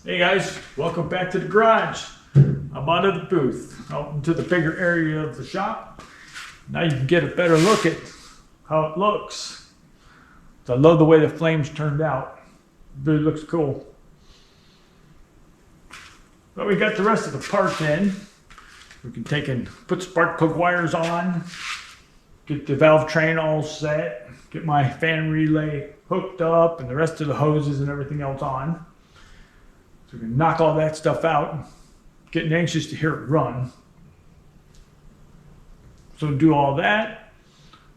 Hey guys, welcome back to the garage. I'm out of the booth, out into the bigger area of the shop. Now you can get a better look at how it looks. So I love the way the flames turned out. It really looks cool. But we got the rest of the parts in. We can take and put spark plug wires on, get the valve train all set, get my fan relay hooked up and the rest of the hoses and everything else on. So we can knock all that stuff out. Getting anxious to hear it run. So do all that.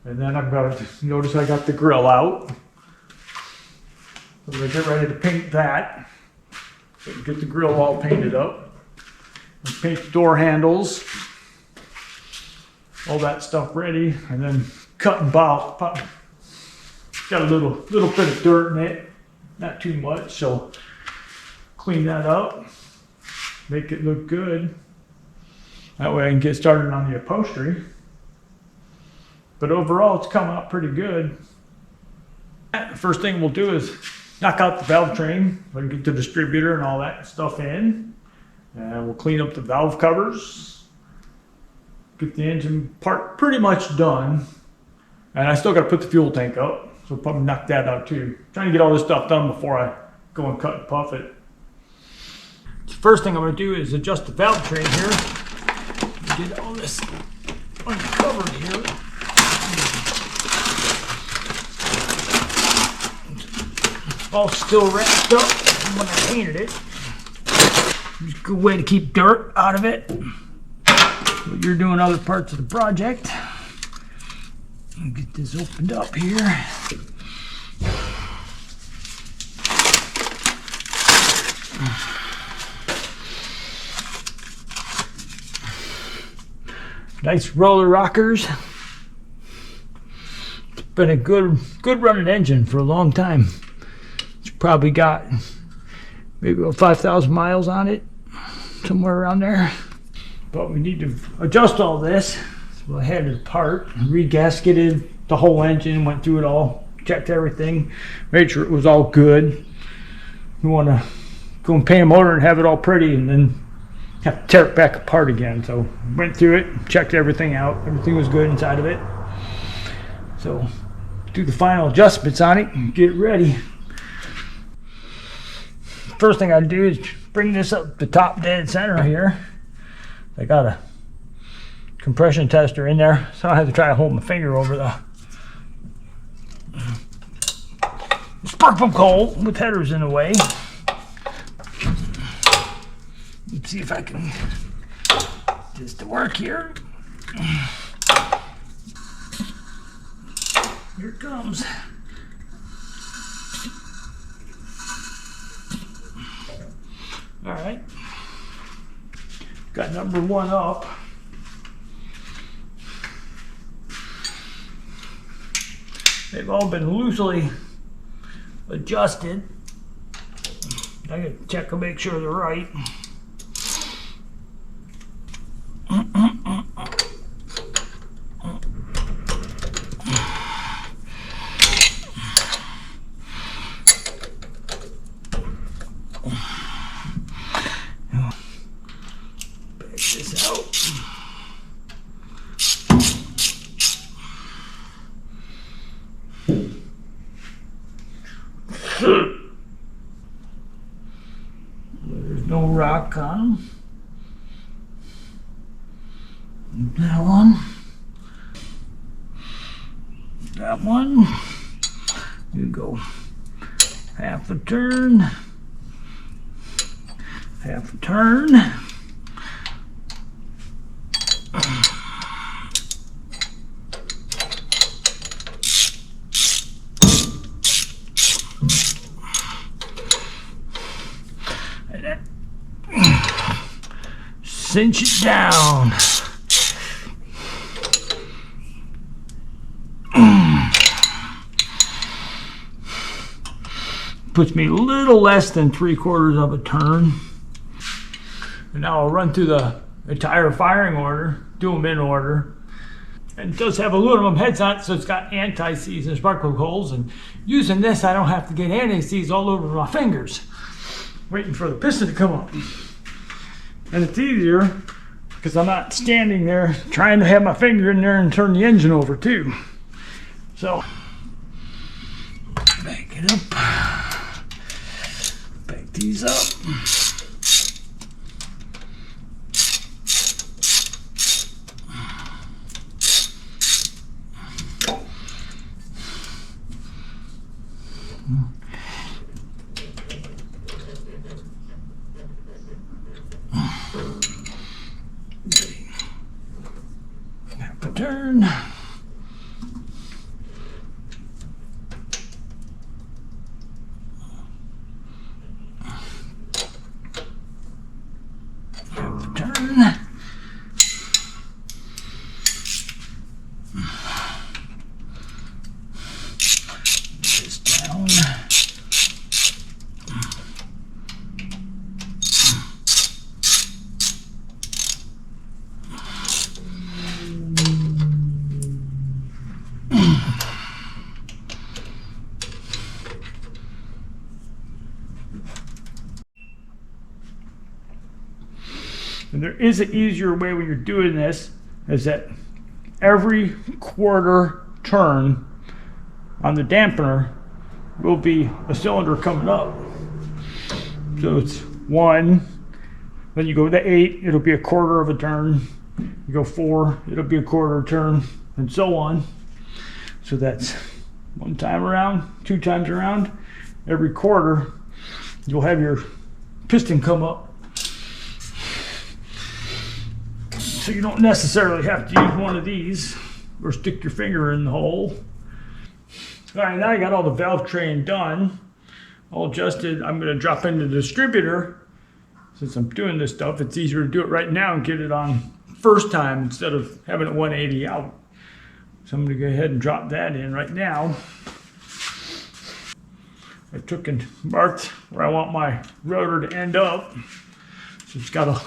And then I'm going to notice I got the grill out. So I'm going to get ready to paint that. So get the grill all painted up. And paint the door handles. All that stuff ready. And then cut and bowl. Got a little bit of dirt in it. Not too much. So clean that up. Make it look good. That way I can get started on the upholstery. But overall, it's coming out pretty good. The first thing we'll do is knock out the valve train. We can get the distributor and all that stuff in. And we'll clean up the valve covers. Get the engine part pretty much done. And I still got to put the fuel tank up. So we'll probably knock that out too. Trying to get all this stuff done before I go and cut and puff it. The first thing I'm going to do is adjust the valve train here. Get all this uncovered here. All still wrapped up from when I painted it. It's a good way to keep dirt out of it. But you're doing other parts of the project. I'll get this opened up here. Nice roller rockers. It's been a good running engine for a long time. It's probably got maybe about 5,000 miles on it, somewhere around there. But we need to adjust all this. So I had it apart, re-gasketed the whole engine, went through it all, checked everything, made sure it was all good. We want to go and paint a motor and have it all pretty and then have to tear it back apart again. So went through it, checked everything out. Everything was good inside of it. So do the final adjustments on it and get it ready. First thing I do is bring this up the top dead center here. I got a compression tester in there, so I have to try to hold my finger over the spark plug hole with headers in the way. Let's see if I can get this to work here. Here it comes. All right. Got number one up. They've all been loosely adjusted. I gotta check to make sure they're right. Back this out. There's no rock on them. That one. That one. You go half a turn. Half a turn. And then cinch it down. Puts me a little less than 3/4 of a turn. And now I'll run through the entire firing order, do them in order. And it does have aluminum heads on it, so it's got anti-seize and spark plug holes. And using this, I don't have to get anti-seize all over my fingers. waiting for the piston to come up. And it's easier because I'm not standing there trying to have my finger in there and turn the engine over too. So, back it up. Back these up. Half a turn. Half a turn. This down. And there is an easier way when you're doing this, is that every quarter turn on the dampener will be a cylinder coming up. So it's 1, then you go to 8, it'll be a quarter of a turn. You go 4, it'll be a quarter turn, and so on. So that's 1 time around, 2 times around. Every quarter, you'll have your piston come up. So you don't necessarily have to use one of these or stick your finger in the hole. All right, now I got all the valve traying done, all adjusted. I'm gonna drop in the distributor. Since I'm doing this stuff, it's easier to do it right now and get it on first time instead of having it 180 out. So I'm gonna go ahead and drop that in right now. I took and marked where I want my rotor to end up. So it's got a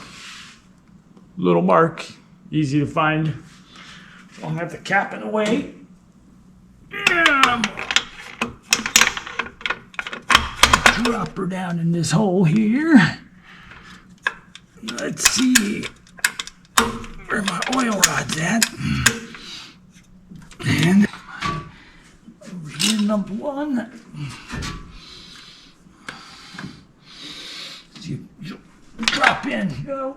little mark, easy to find. So I'll have the cap in the way. And drop her down in this hole here. Let's see where my oil rod's at. And over here, number 1. See, drop in, go.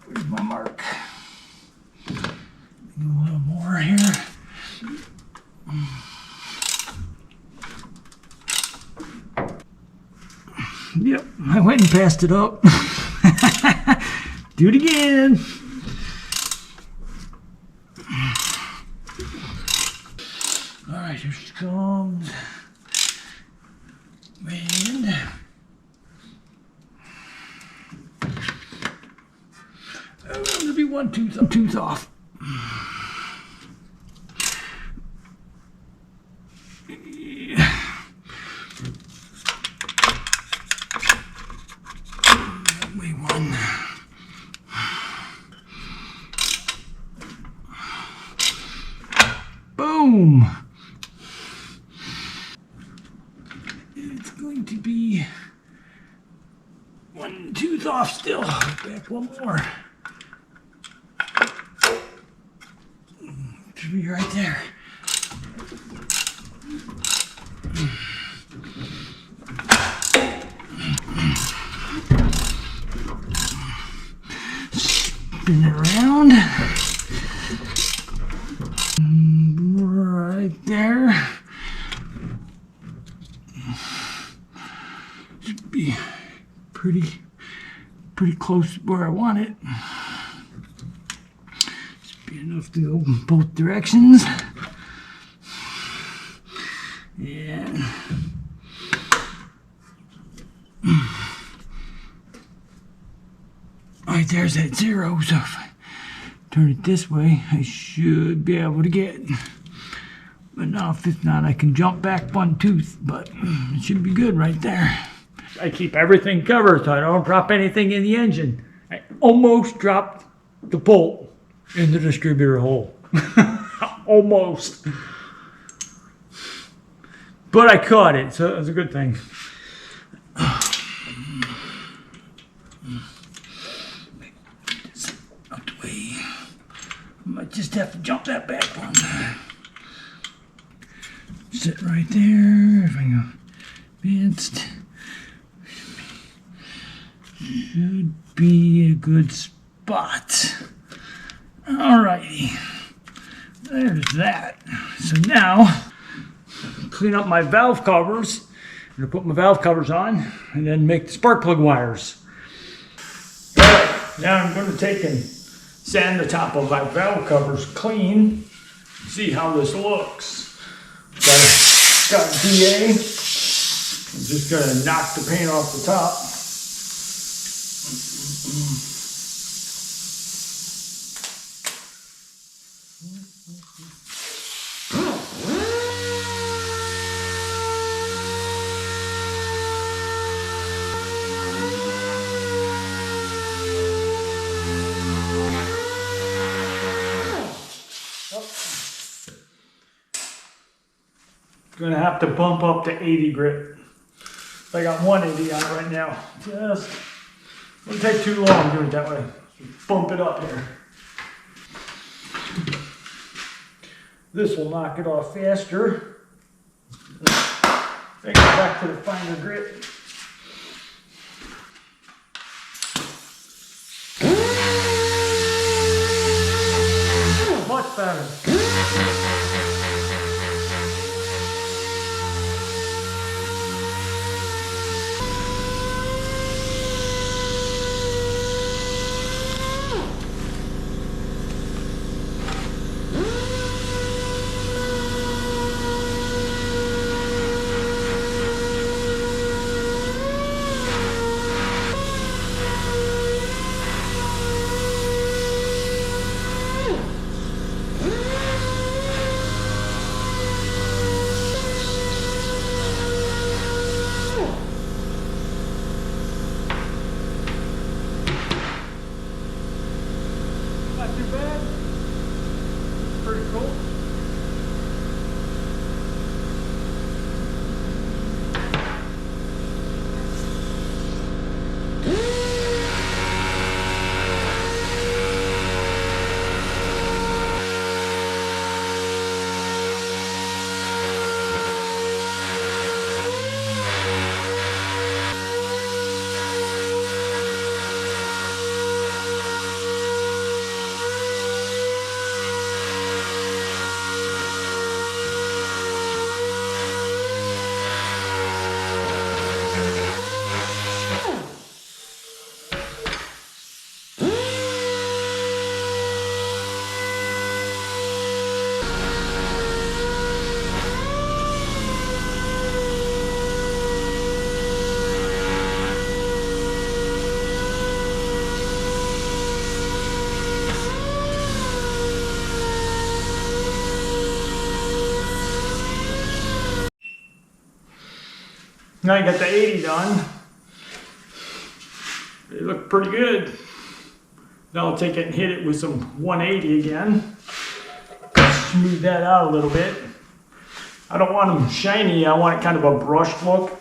Where's my mark? Do a little more here. Yep, I went and passed it up. Do it again. All right, here she comes. And I'm gonna be one tooth off. Boom! It's going to be 1 tooth off still. Back 1 more. Should be right there. Spin it around. Right there. Should be pretty close to where I want it. Should be enough to go in both directions. And right there's that 0. So if I turn it this way, I should be able to get. But now, if not, I can jump back 1 tooth, but it should be good right there. I keep everything covered so I don't drop anything in the engine. I almost dropped the bolt in the distributor hole. Almost. But I caught it, so it was a good thing. just have to jump that back one. Sit right there. If I go advanced, should be a good spot. Alrighty, there's that. So now, clean up my valve covers. I'm gonna put my valve covers on and then make the spark plug wires. Alright, now I'm gonna take and sand the top of my valve covers clean. See how this looks. Got DA. I'm just gonna knock the paint off the top. Gonna have to bump up to 80 grit. I got 180 on it right now. Just won't take too long doing it that way. Bump it up here. This will knock it off faster. Take it back to the finer grit. Much better. Not too bad. Pretty cool. Now I got the 80 done. They look pretty good. Now I'll take it and hit it with some 180 again. Smooth that out a little bit. I don't want them shiny, I want it kind of a brushed look.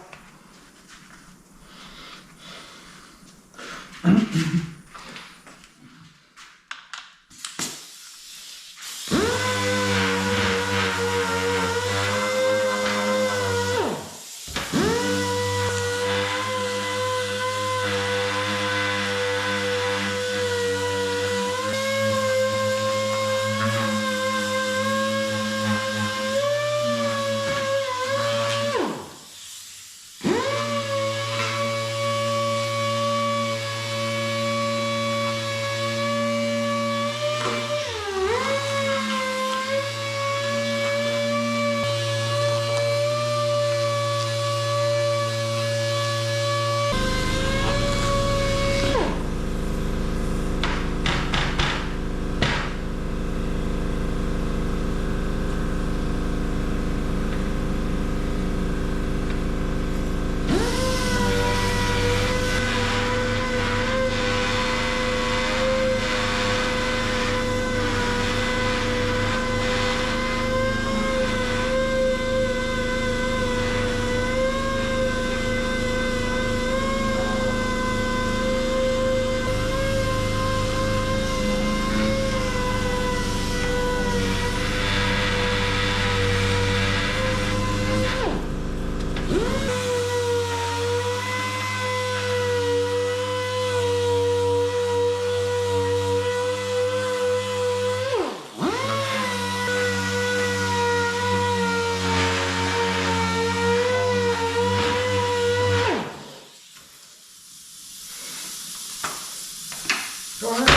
Alright.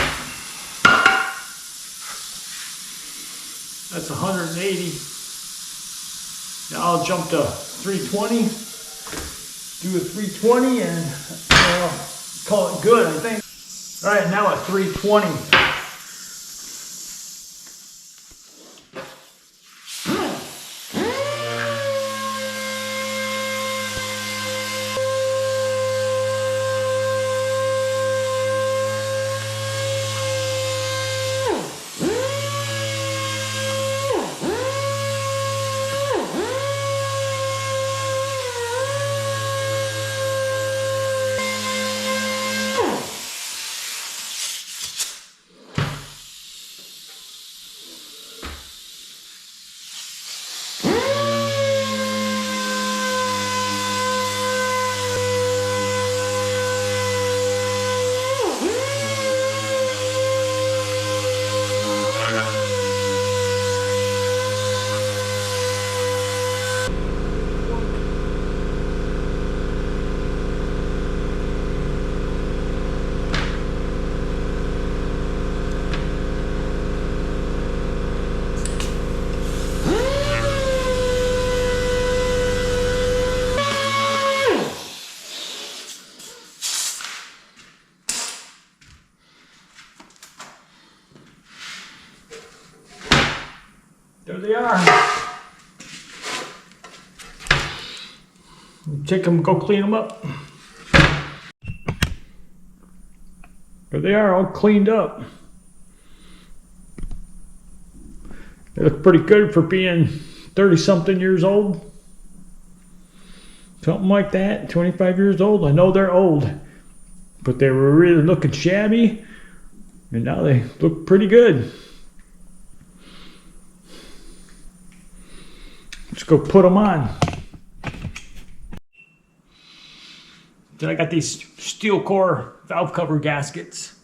That's 180. Now I'll jump to 320. Do a 320 and call it good, I think. Alright, now at 320. There they are. Take them, go clean them up. There they are, all cleaned up. They look pretty good for being 30-something years old. Something like that, 25 years old. I know they're old, but they were really looking shabby, and now they look pretty good. Let's go put them on. Then I got these steel core valve cover gaskets.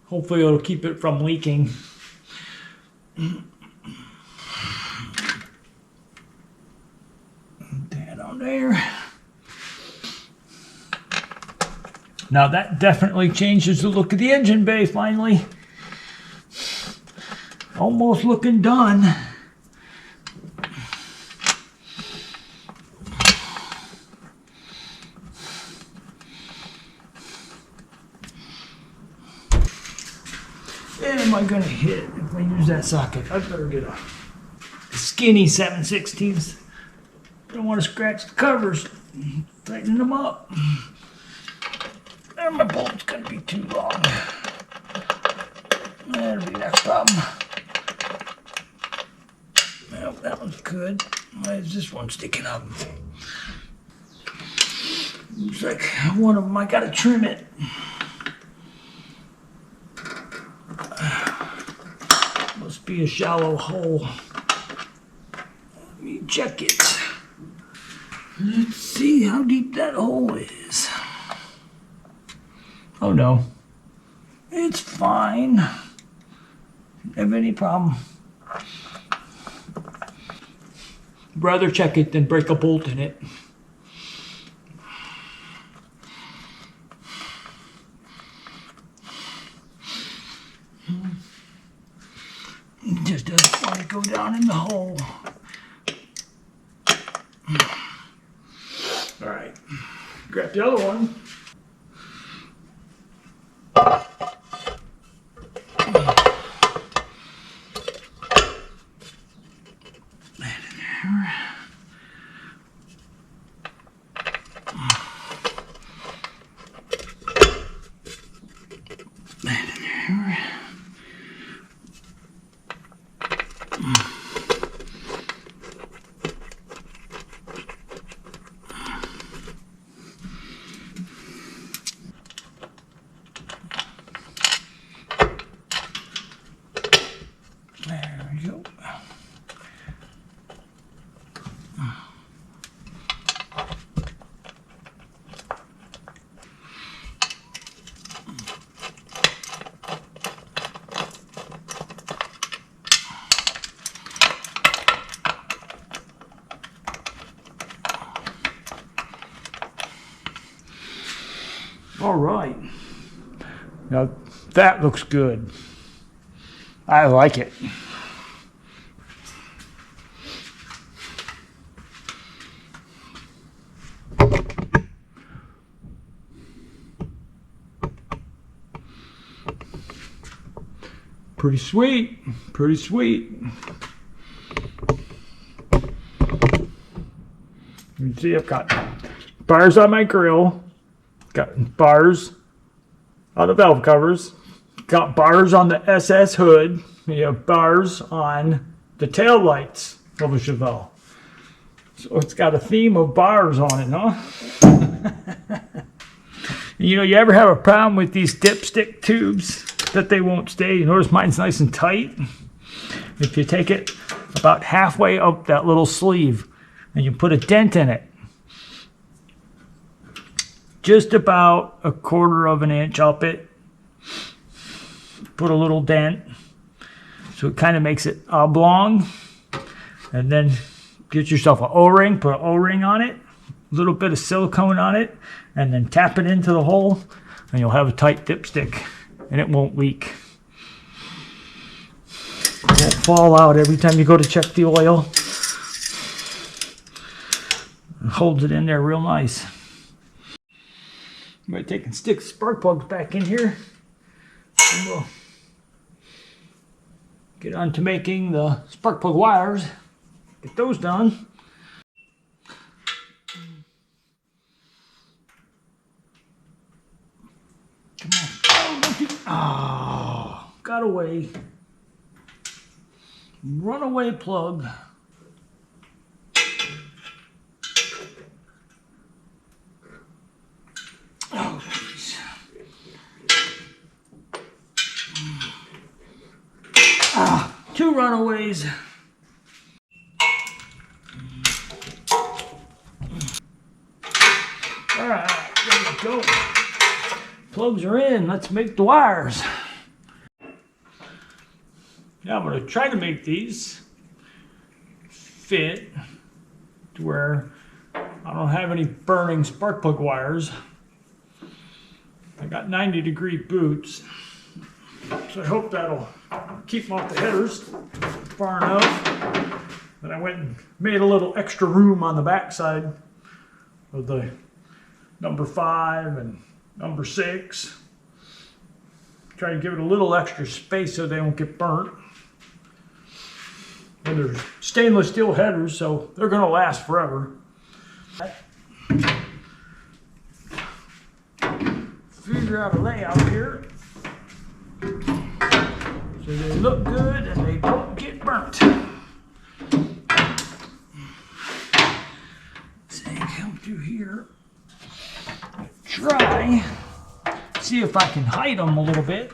Hopefully it'll keep it from leaking. That on there. Now that definitely changes the look of the engine bay finally. Almost looking done. Am I gonna hit if I use that socket? I better get a skinny 7/16. Don't want to scratch the covers. Tighten them up. And my bolt's gonna be too long. That'll be that problem. Well, that one's good. Why is this one sticking up? Looks like one of them, I gotta trim it. Must be a shallow hole. Let me check it. Let's see how deep that hole is. Oh no, it's fine. Don't have any problem. Rather check it than break a bolt in it. Just doesn't want to go down in the hole. All right, grab the other one. There we go. All right. Now That looks good. I like it. Pretty sweet, pretty sweet. You can see I've got bars on my grill, got bars on the valve covers, got bars on the SS hood, you have bars on the tail lights of a Chevelle. So it's got a theme of bars on it, huh? You know, you ever have a problem with these dipstick tubes that they won't stay? You notice mine's nice and tight. If you take it about halfway up that little sleeve and you put a dent in it, just about a quarter of an inch up it, put a little dent so it kind of makes it oblong, and then get yourself an O-ring, put an O-ring on it, a little bit of silicone on it, and then tap it into the hole, and you'll have a tight dipstick and it won't leak. It won't fall out every time you go to check the oil. It holds it in there real nice. I'm going to take and stick spark plugs back in here, and we'll get on to making the spark plug wires. Get those done. Come on. Oh, got away. Runaway plug. Oh, geez. Two runaways. All right, there we go. Plugs are in. Let's make the wires. Now I'm going to try to make these fit to where I don't have any burning spark plug wires. I got 90-degree boots, so I hope that'll keep them off the headers far enough. Then I went and made a little extra room on the backside of the number 5 and number 6. Try to give it a little extra space so they don't get burnt. And they're stainless steel headers, so they're going to last forever. Figure out a layout here so they look good and they don't get burnt. So come through here. Try, see if I can hide them a little bit.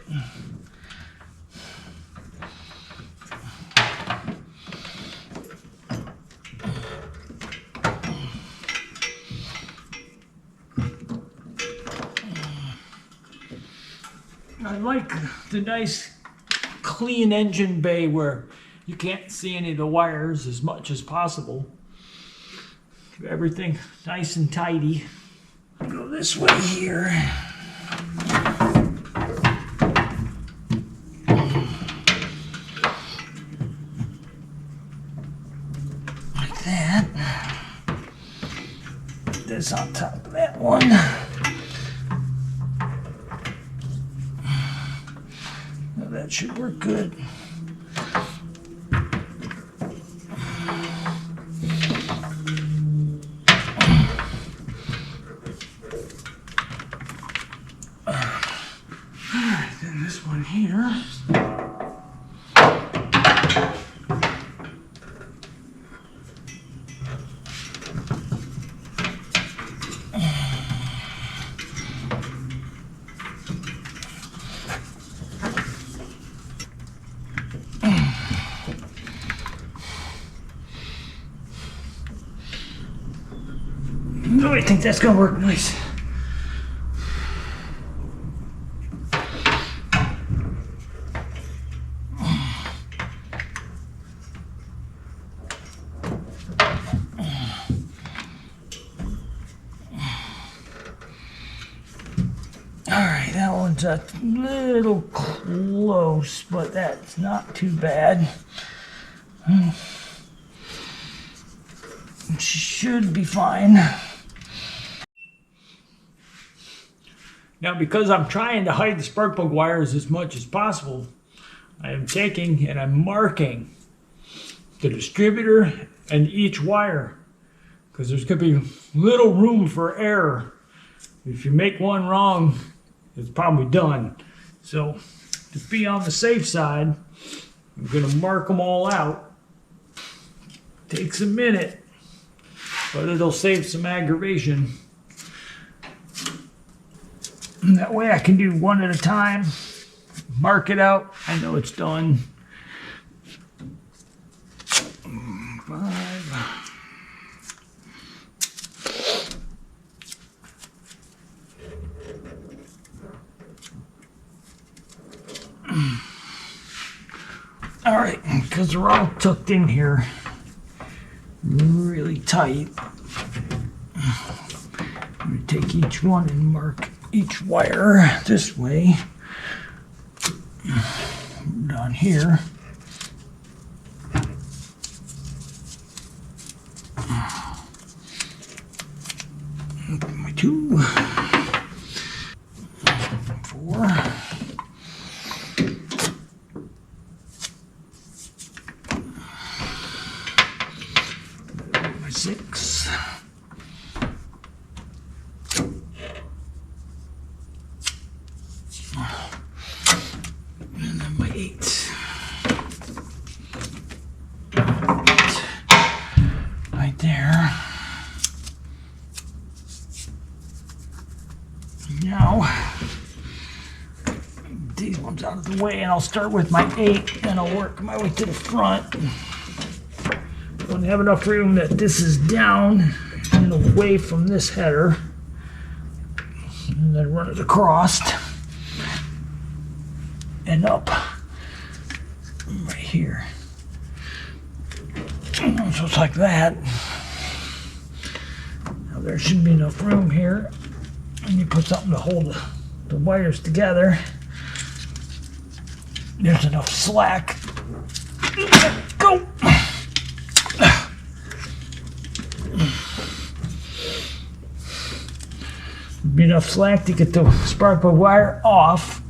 I like the nice clean engine bay where you can't see any of the wires as much as possible. Keep everything nice and tidy. Go this way here. Like that. Put this on top of that one. Now that should work good. Then this one here. No, I think that's gonna work nice. All right. Okay, that one's a little close, but that's not too bad. Should be fine. Now, because I'm trying to hide the spark plug wires as much as possible, I am taking and I'm marking the distributor and each wire, because there's going to be little room for error. If you make one wrong, it's probably done. So to be on the safe side, I'm going to mark them all out. Takes a minute, but it'll save some aggravation. And that way I can do one at a time, mark it out, I know it's done. 5. All right, because they're all tucked in here really tight, I'm going to take each one and mark each wire this way down here. My 2, 4. My 6. And then my 8. Right there. Now, these ones out of the way, and I'll start with my 8, and I'll work my way to the front. I don't have enough room that this is down and away from this header, and then run it across and up right here. So it's like that. Now there should be enough room here. And you put something to hold the wires together. There's enough slack. Go! Be enough slack to get the spark plug wire off.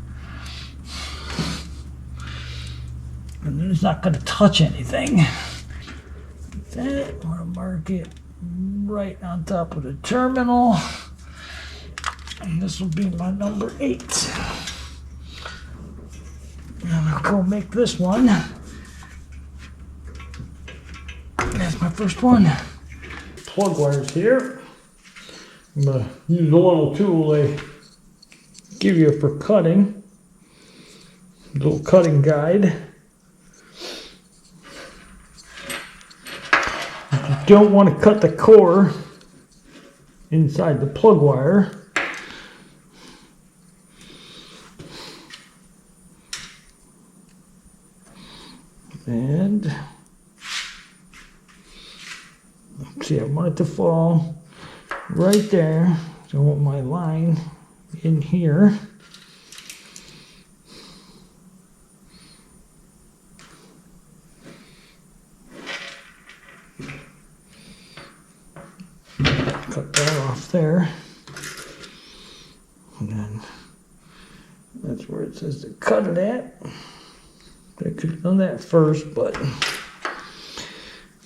And then it's not going to touch anything. Like that, I'm going to mark it right on top of the terminal. And this will be my number 8. And I'll go make this one. That's my first one. Plug wires here. I'm going to use a little tool they give you for cutting. A little cutting guide. You don't want to cut the core inside the plug wire. And see, I want it to fall right there. So I want my line in here. Cut that off there. And then that's where it says to cut it at. I could have done that first, but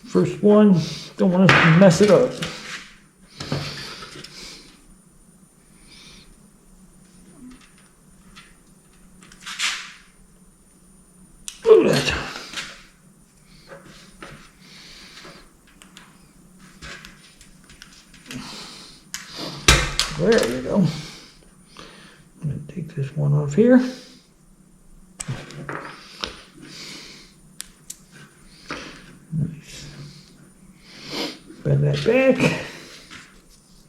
first one, don't want to mess it up. Look at that. There we go. I'm going to take this one off here. Nice. Bend that back.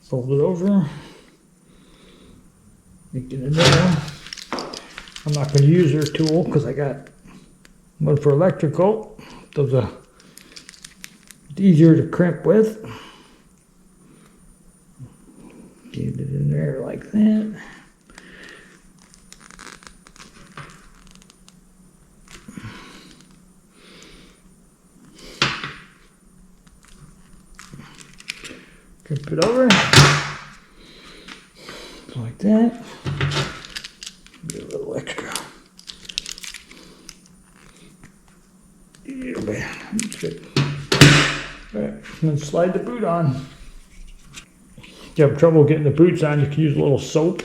Fold it over. Make it a nail. I'm not going to use their tool because I got one for electrical. Those are easier to crimp with. Get it in there like that. it over. Like that. Get a little extra. Yeah, man. That's good. Alright, then slide the boot on. If you have trouble getting the boots on, you can use a little soap.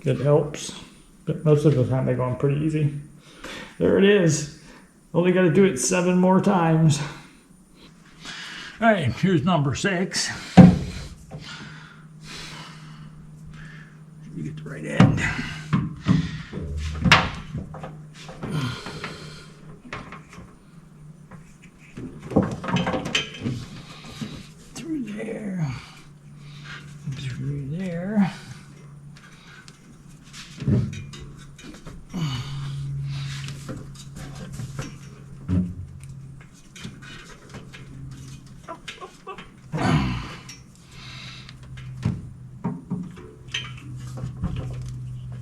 It helps. But most of the time they go on pretty easy. There it is. Only got to do it 7 more times. Alright, here's number 6. You get the right end. Through there. Through there.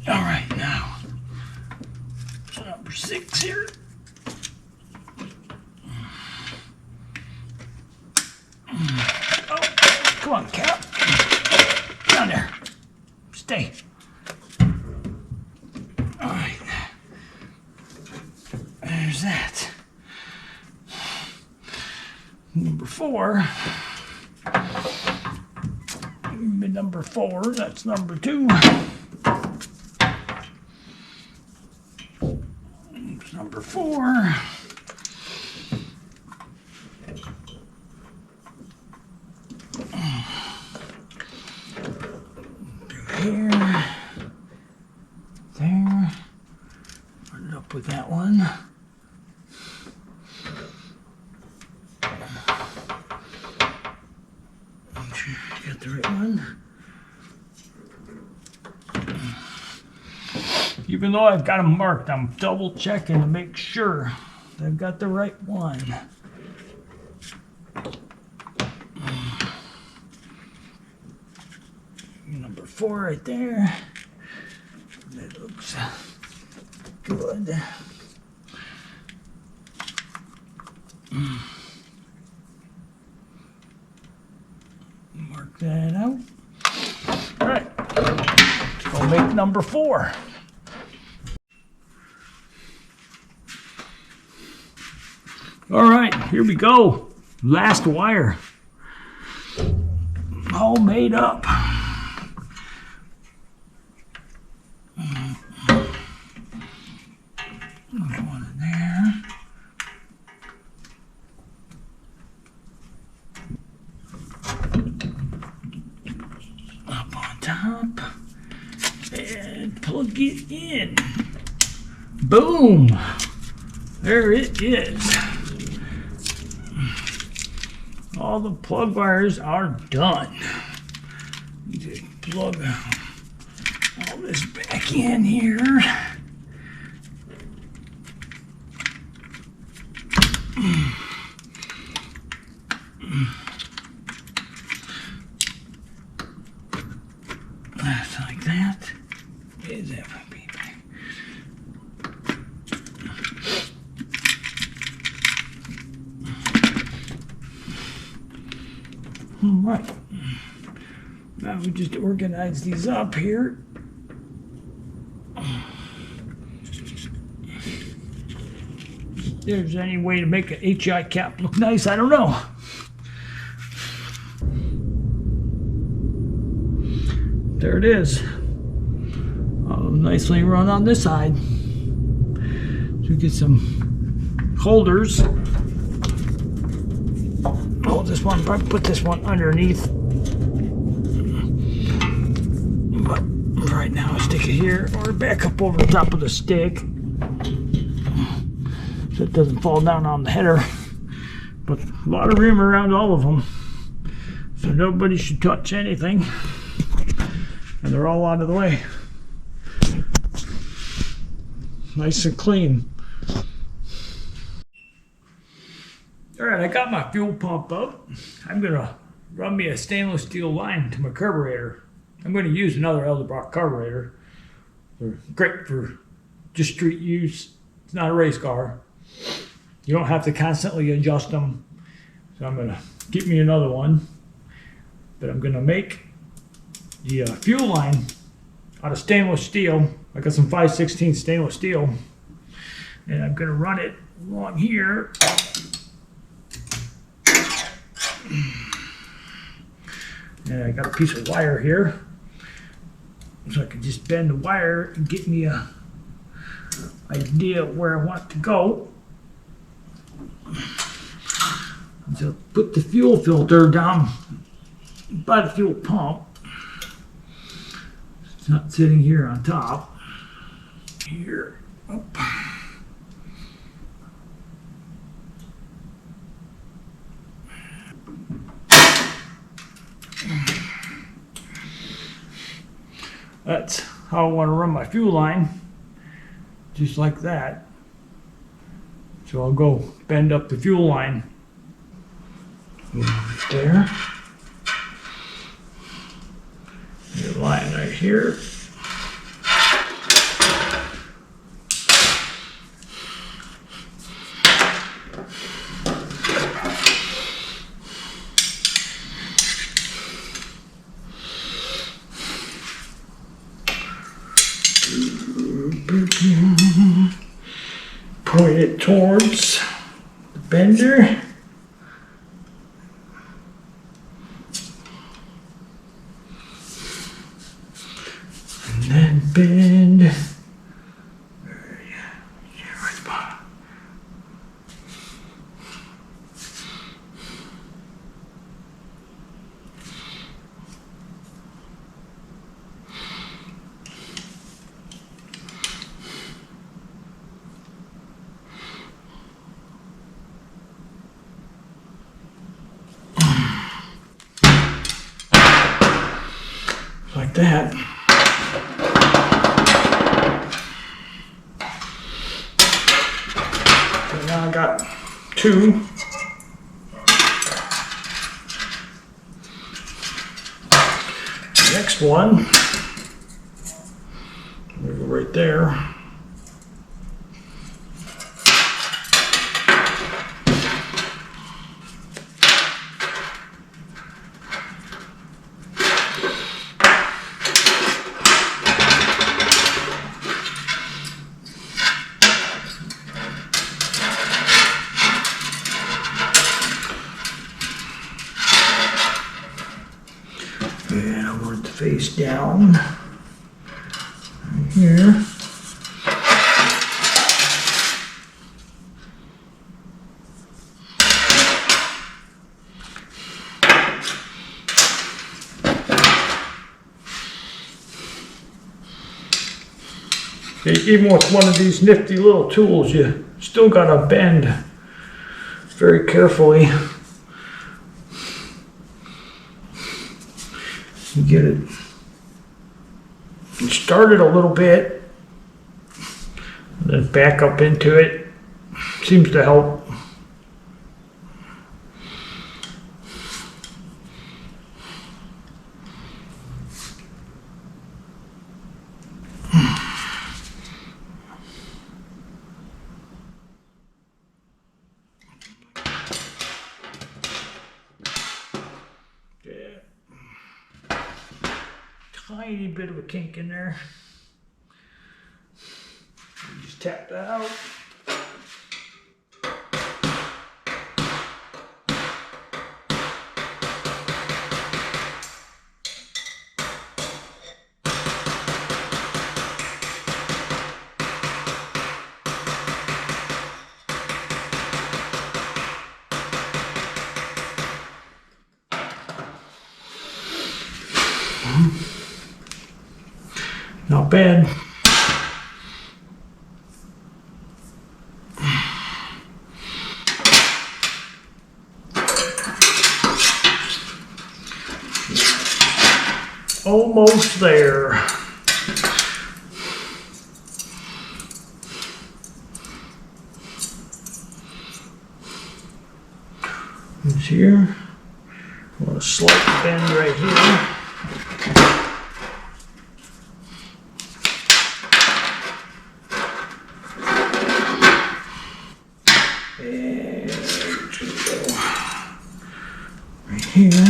All right, now number 6 here. Oh, come on, Cap. Down there. Stay. All right. There's that. Number 4. Number 4, that's number 2. Number 4. Here. There. Put it up with that one. Got the right one. Even though I've got them marked, I'm double checking to make sure that I've got the right one. Number 4 right there. That looks good. Mark that out. All right, let's go make number 4. All right, here we go. Last wire. All made up. One in there. Up on top. And plug it in. Boom. There it is. All the plug wires are done. Just plug all this back in here. That's like that. Is that for people? All right. Now we just organize these up here. If there's any way to make an HI cap look nice, I don't know. There it is. Nicely run on this side. So we get some holders. Hold this one, probably put this one underneath. But right now I'll stick it here or back up over the top of the stick so it doesn't fall down on the header. But a lot of room around all of them, so nobody should touch anything. And they're all out of the way. Nice and clean. All right, I got my fuel pump up. I'm gonna run me a stainless steel line to my carburetor. I'm gonna use another Edelbrock carburetor. They're great for just street use. It's not a race car. You don't have to constantly adjust them. So I'm gonna get me another one. But I'm gonna make the fuel line out of stainless steel. I got some 5/16 stainless steel, and I'm gonna run it along here. And I got a piece of wire here, so I can just bend the wire and get me a idea of where I want it to go. So put the fuel filter down by the fuel pump. It's not sitting here on top. Here, up. That's how I want to run my fuel line, just like that. So I'll go bend up the fuel line right there. Your line right here. Point it towards the bender. And then bend. Like that. So now I got two. Next one, we'll go right there. And I want it to face down right here. Even with one of these nifty little tools, you still gotta bend very carefully. You get it started a little bit, and then back up into it. Seems to help. Tiny bit of a kink in there. Just tap that out. Not bad. Almost there. It's here. A little slight bend right here. And go right here.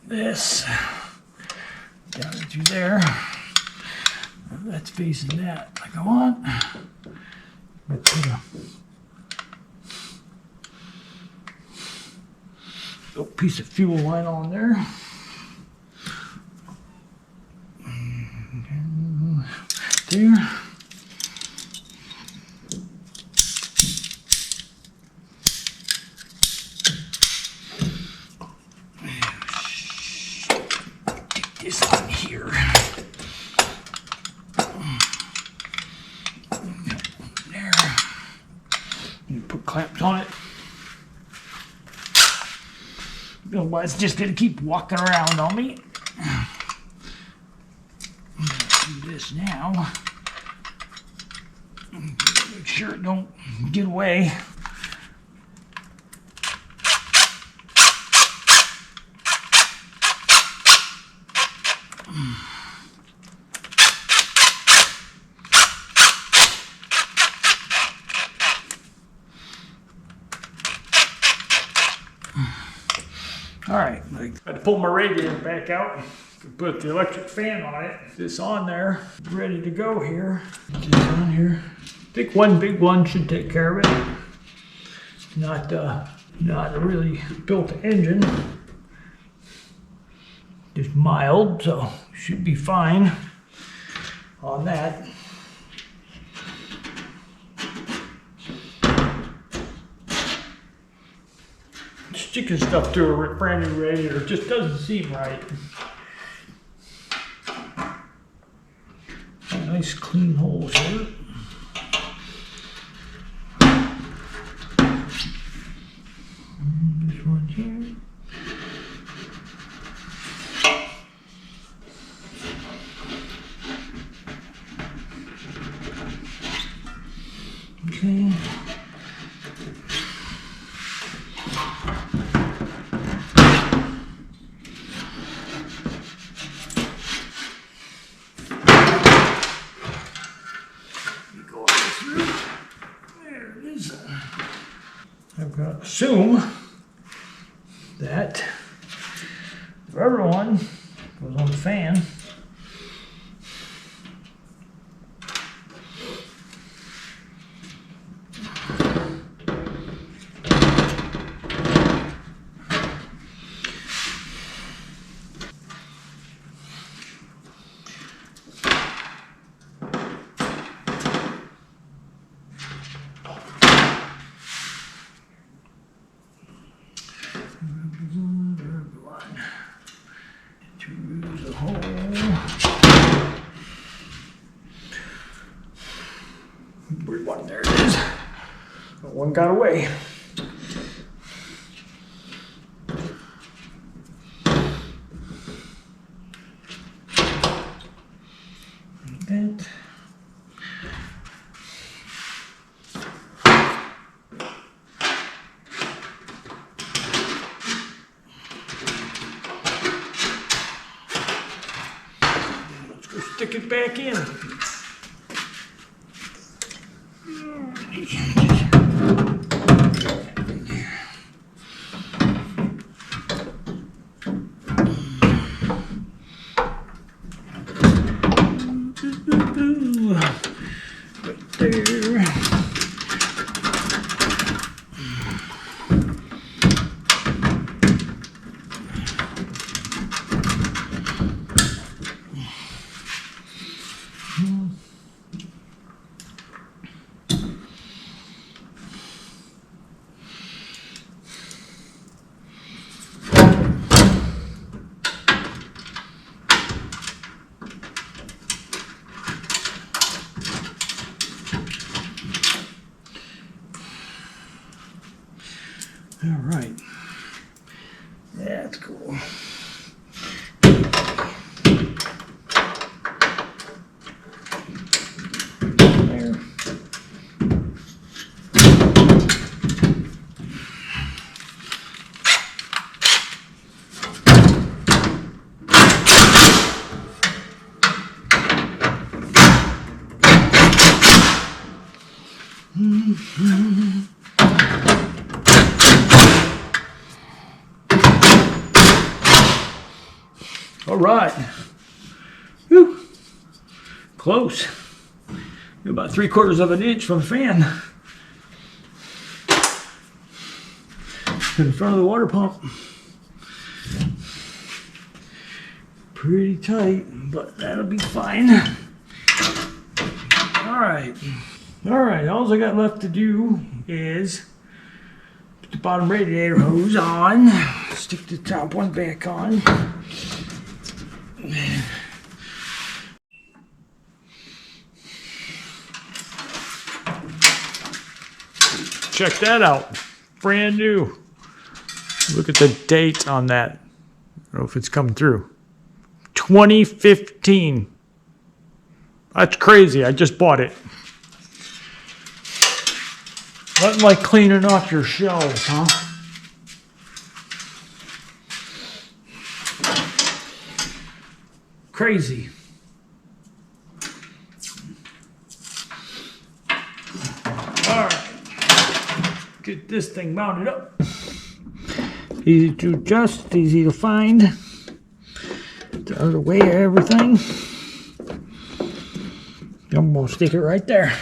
this down through there. That's facing that like I want. Put a little piece of fuel line on there. There. This on here. There. You put clamps on it. Otherwise, it's just gonna keep walking around on me. Do this now. Make sure it don't get away. All right, I had to pull my radiator back out, put the electric fan on it. This on there, ready to go here. Get this on here. I think one big one should take care of it. Not a really built engine, just mild, so should be fine on that. Sticking stuff to a brand new radiator just doesn't seem right. Nice clean holes here. This one here. Okay. I've got to assume that the rubber one goes on the fan. Through the hole. Weird one, there it is. But one got away. Like that. Stick it back in. Right there. All right, that's cool. There. All right. Whew. Close. About 3/4 of an inch from the fan to the front of the water pump. Pretty tight, but that'll be fine. All right. All I got left to do is put the bottom radiator hose on, stick the top one back on. Check that out. Brand new. Look at the date on that. I don't know if it's coming through. 2015. That's crazy. I just bought it. Nothing like cleaning off your shelves, huh? Crazy. All right. Get this thing mounted up. Easy to adjust, easy to find. The other way of everything. I'm gonna stick it right there.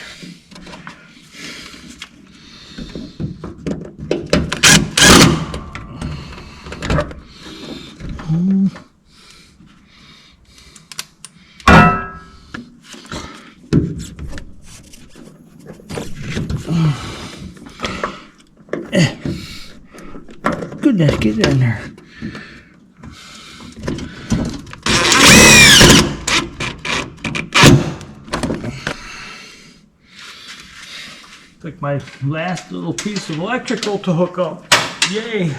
Goodness, get in there. Like my last little piece of electrical to hook up. Yay!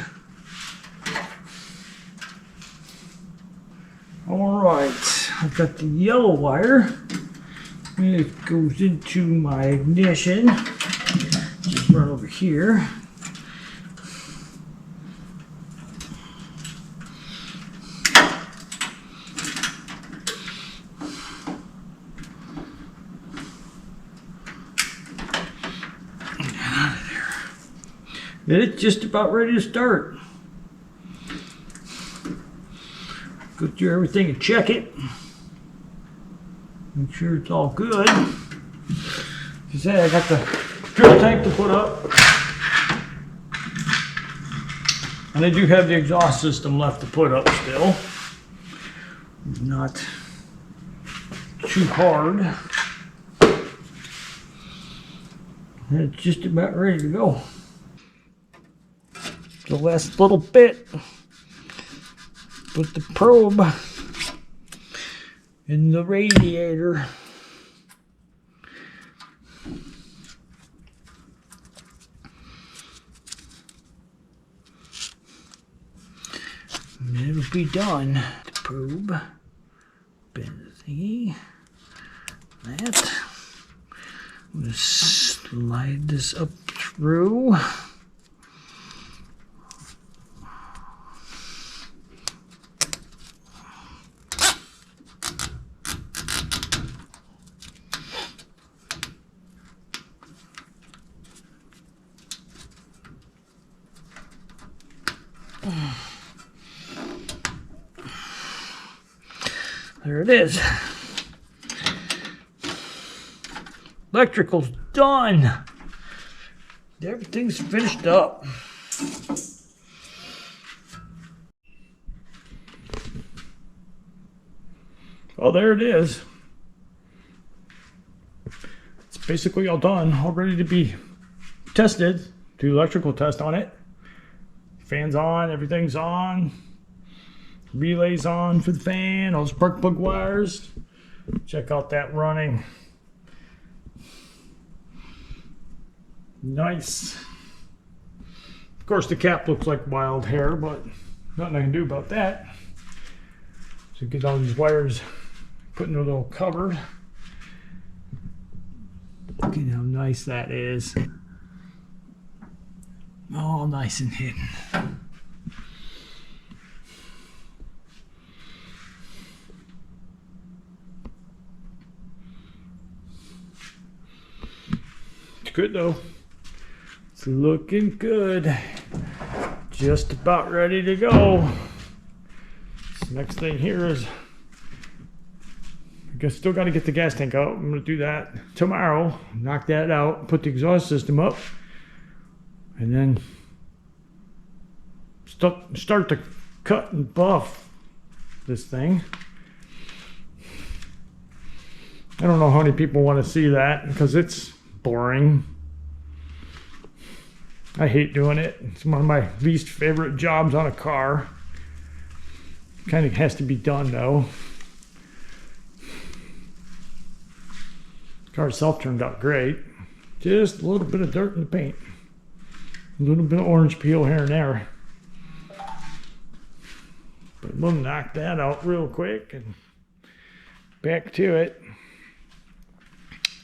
All right, I've got the yellow wire. It goes into my ignition. Just run over here. And it's just about ready to start. Go through everything and check it. Make sure it's all good. As I said, I got the fuel tank to put up. And I do have the exhaust system left to put up still. Not too hard. And it's just about ready to go. The last little bit. Put the probe in the radiator. And it'll be done. The probe. Bend the thingy. That. I'm going to slide this up through. There it is. Electrical's done. Everything's finished up. Well, there it is. It's basically all done, all ready to be tested. Do electrical test on it. Fan's on, everything's on. Relays on for the fan, all the spark plug wires. Check out that running. Nice. Of course, the cap looks like wild hair, but nothing I can do about that. So get all these wires put in a little cupboard. Look at how nice that is. All nice and hidden. It's good though. It's looking good. Just about ready to go. Next thing here is, I guess still got to get the gas tank out. I'm going to do that tomorrow. Knock that out, put the exhaust system up, and then start to cut and buff this thing. I don't know how many people want to see that because it's boring. I hate doing it. It's one of my least favorite jobs on a car. Kind of has to be done though. The car itself turned out great. Just a little bit of dirt in the paint. A little bit of orange peel here and there. But we'll knock that out real quick and back to it.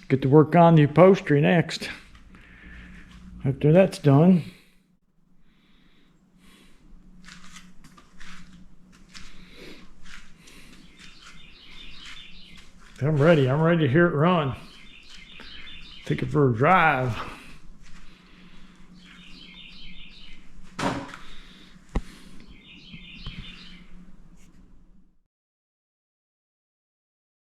Get to work on the upholstery next. After that's done, I'm ready to hear it run. Take it for a drive.